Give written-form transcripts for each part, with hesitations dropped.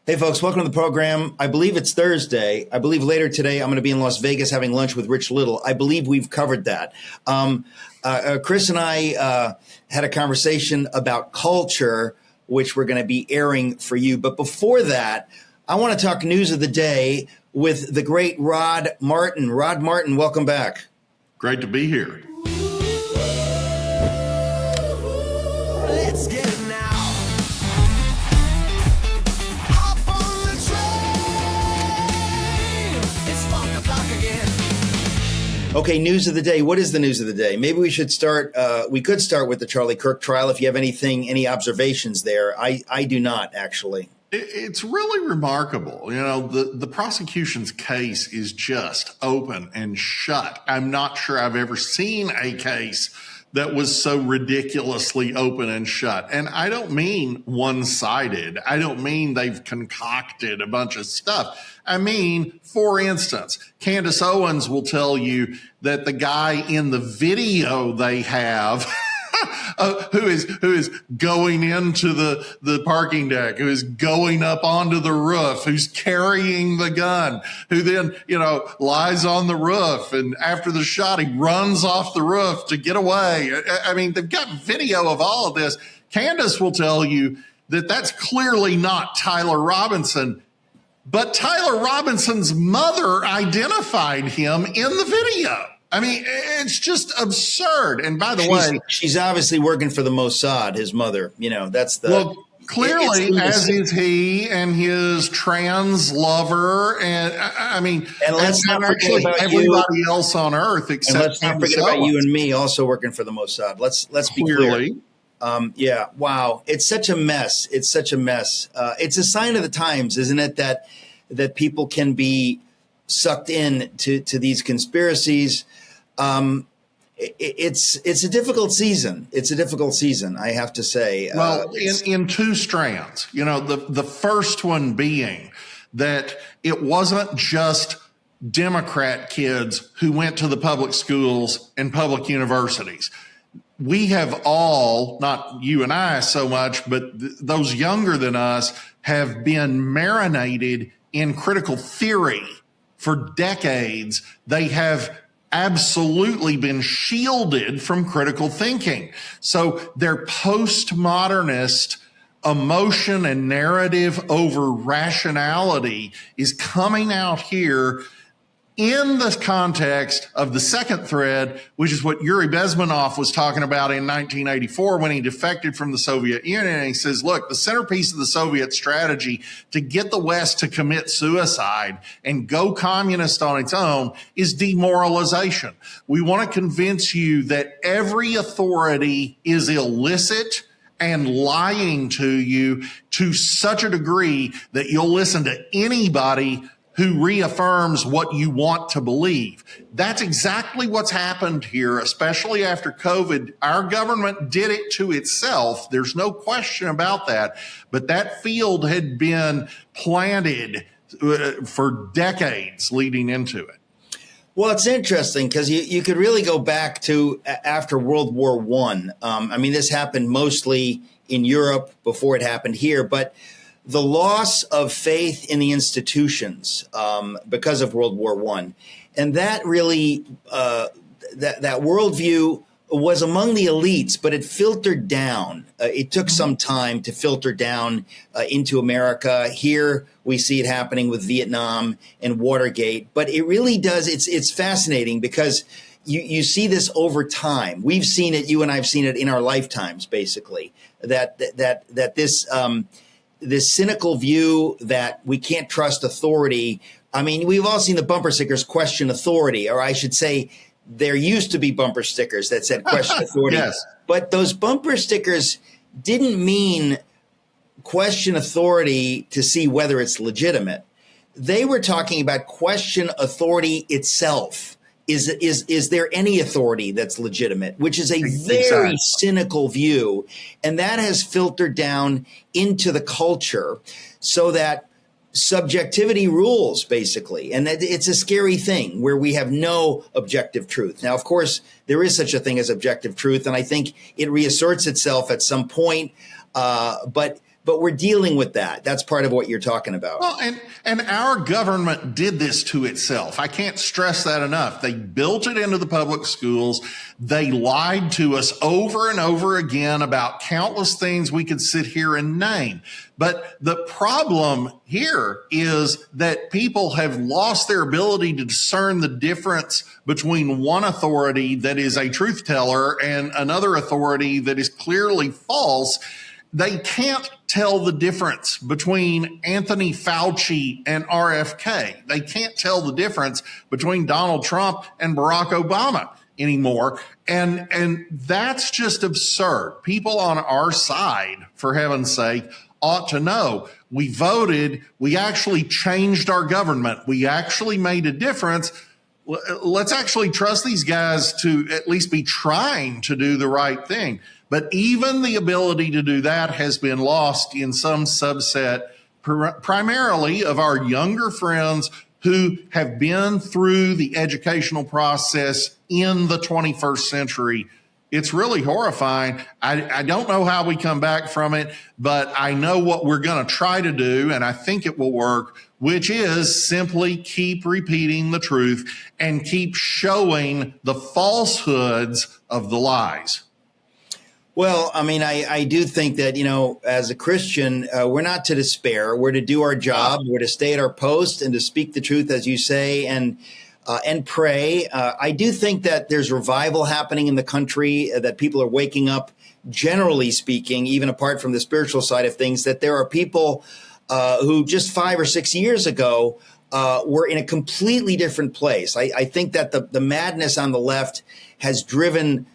Hey, folks, welcome to the program. I believe it's Thursday. I believe later today I'm going to be in Las Vegas having lunch with Rich Little. I believe we've covered that. Chris and I had a conversation about culture, which we're going to be airing for you. But before that, I want to talk news of the day with the great Rod Martin. Rod Martin, welcome back. Great to be here. Let's get it now. Okay, news of the day. What is the news of the day? Maybe we should start, we could start with the Charlie Kirk trial. If you have any observations there. I do not, actually. It's really remarkable. You know, the prosecution's case is just open and shut. I'm not sure I've ever seen a case that was so ridiculously open and shut. And I don't mean one-sided. I don't mean they've concocted a bunch of stuff. I mean, for instance, Candace Owens will tell you that the guy in the video they have who is going into the parking deck, who is going up onto the roof, who's carrying the gun, who then, lies on the roof. And after the shot, he runs off the roof to get away. I mean, they've got video of all of this. Candace will tell you that that's clearly not Tyler Robinson, but Tyler Robinson's mother identified him in the video. I mean, it's just absurd. And by the way, she's obviously working for the Mossad, his mother. That's the. Well, clearly, as is he and his trans lover. And I mean, and let's not forget about everybody else on earth except. And let's not forget about you and me also working for the Mossad. Let's be clear. Yeah. Wow. It's such a mess. It's such a mess. It's a sign of the times, isn't it? That people can be sucked in to these conspiracies. It's a difficult season. It's a difficult season, I have to say. Well, in two strands, the first one being that it wasn't just Democrat kids who went to the public schools and public universities. We have all, not you and I so much, but those younger than us have been marinated in critical theory for decades. They have absolutely been shielded from critical thinking. So their postmodernist emotion and narrative over rationality is coming out here in the context of the second thread, which is what Yuri Bezmenov was talking about in 1984 when he defected from the Soviet Union. And he says, look, the centerpiece of the Soviet strategy to get the West to commit suicide and go communist on its own is demoralization. We want to convince you that every authority is illicit and lying to you to such a degree that you'll listen to anybody who reaffirms what you want to believe. That's exactly what's happened here, especially after COVID. Our government did it to itself. There's no question about that. But that field had been planted for decades leading into it. Well, it's interesting because you could really go back to after World War I. This happened mostly in Europe before it happened here, but the loss of faith in the institutions because of World War I. And that really, that worldview was among the elites, but it filtered down. It took some time to filter down into America. Here we see it happening with Vietnam and Watergate. But it really does. It's fascinating because you see this over time. We've seen it. You and I have seen it in our lifetimes, basically, that this cynical view that we can't trust authority. I mean, we've all seen the bumper stickers question authority, or I should say there used to be bumper stickers that said question authority. Yes. But those bumper stickers didn't mean question authority to see whether it's legitimate. They were talking about question authority itself. Is there any authority that's legitimate, which is a very cynical view. And that has filtered down into the culture so that subjectivity rules, basically. And it's a scary thing where we have no objective truth. Now, of course, there is such a thing as objective truth. And I think it reasserts itself at some point. But but we're dealing with that. That's part of what you're talking about. Well, and our government did this to itself. I can't stress that enough. They built it into the public schools. They lied to us over and over again about countless things we could sit here and name. But the problem here is that people have lost their ability to discern the difference between one authority that is a truth teller and another authority that is clearly false. They can't tell the difference between Anthony Fauci and RFK. They can't tell the difference between Donald Trump and Barack Obama anymore. And that's just absurd. People on our side, for heaven's sake, ought to know. We voted. We actually changed our government. We actually made a difference. Let's actually trust these guys to at least be trying to do the right thing. But even the ability to do that has been lost in some subset, primarily of our younger friends who have been through the educational process in the 21st century. It's really horrifying. I don't know how we come back from it, but I know what we're going to try to do, and I think it will work, which is simply keep repeating the truth and keep showing the falsehoods of the lies. Well, I mean, I do think that, as a Christian, we're not to despair. We're to do our job. We're to stay at our post and to speak the truth, as you say, and pray. I do think that there's revival happening in the country, that people are waking up, generally speaking, even apart from the spiritual side of things, that there are people who just 5 or 6 years ago were in a completely different place. I think that the madness on the left has driven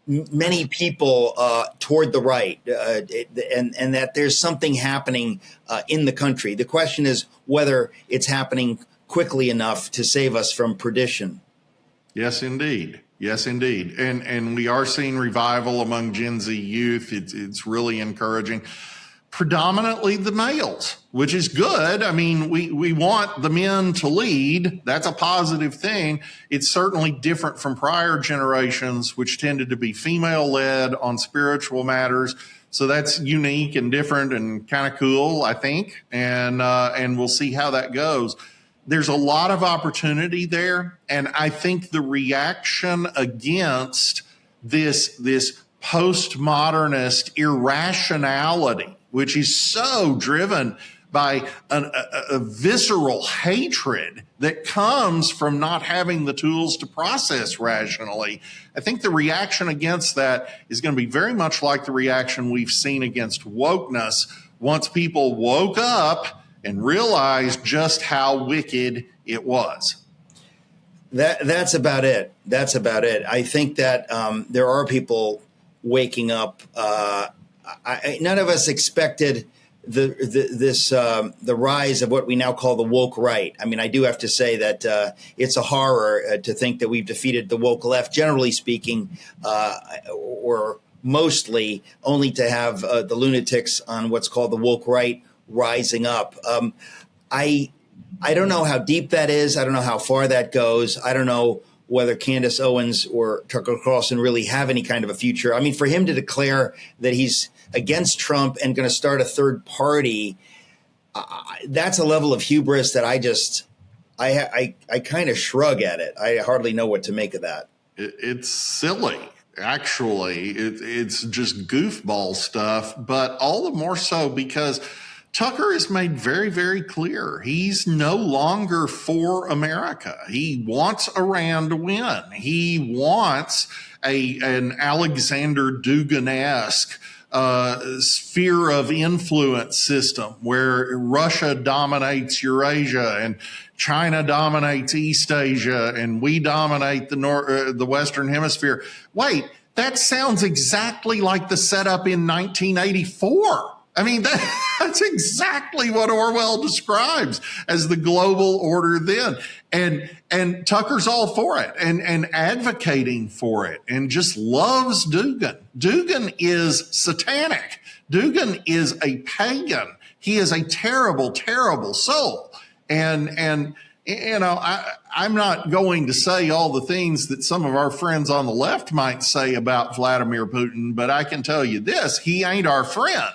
many people toward the right, and that there's something happening in the country. The question is whether it's happening quickly enough to save us from perdition. Yes, indeed. Yes, indeed. And we are seeing revival among Gen Z youth. It's really encouraging. Predominantly the males, which is good. I mean, we want the men to lead. That's a positive thing. It's certainly different from prior generations, which tended to be female-led on spiritual matters. So that's unique and different and kind of cool, I think. And we'll see how that goes. There's a lot of opportunity there. And I think the reaction against this postmodernist irrationality, which is so driven by a visceral hatred that comes from not having the tools to process rationally. I think the reaction against that is going to be very much like the reaction we've seen against wokeness once people woke up and realized just how wicked it was. That's about it. That's about it. I think that there are people waking up. None of us expected the rise of what we now call the woke right. I mean, I do have to say that it's a horror to think that we've defeated the woke left, generally speaking, or mostly, only to have the lunatics on what's called the woke right rising up. I don't know how deep that is. I don't know how far that goes. I don't know whether Candace Owens or Tucker Carlson really have any kind of a future. I mean, for him to declare that he's against Trump and going to start a third party, that's a level of hubris that I kind of shrug at it. I hardly know what to make of that. It's silly. Actually, it's just goofball stuff, but all the more so because Tucker has made very, very clear he's no longer for America. He wants Iran to win. He wants an Alexander Dugin-esque sphere of influence system where Russia dominates Eurasia and China dominates East Asia and we dominate the Western Hemisphere. Wait, that sounds exactly like the setup in 1984. I mean, that's exactly what Orwell describes as the global order then. And Tucker's all for it and advocating for it and just loves Dugin. Dugin is satanic. Dugin is a pagan. He is a terrible, terrible soul. And you know, I'm not going to say all the things that some of our friends on the left might say about Vladimir Putin, but I can tell you this, he ain't our friend.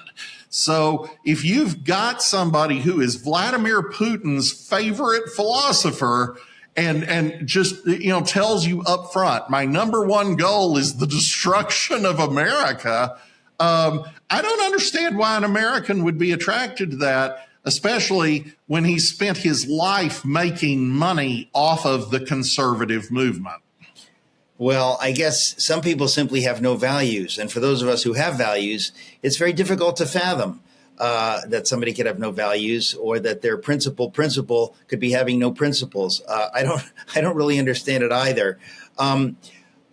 So if you've got somebody who is Vladimir Putin's favorite philosopher and just, tells you up front, my number one goal is the destruction of America, I don't understand why an American would be attracted to that, especially when he spent his life making money off of the conservative movement. Well, I guess some people simply have no values. And for those of us who have values, it's very difficult to fathom that somebody could have no values, or that their principal could be having no principles. I don't really understand it either.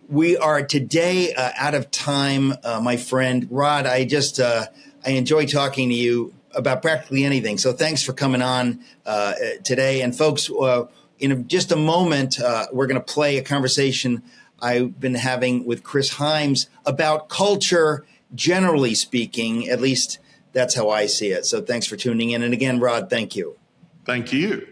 We are today out of time, my friend. Rod, I enjoy talking to you about practically anything. So thanks for coming on today. And folks, in just a moment, we're going to play a conversation I've been having with Chris Himes about culture, generally speaking. At least that's how I see it. So thanks for tuning in. And again, Rod, thank you. Thank you.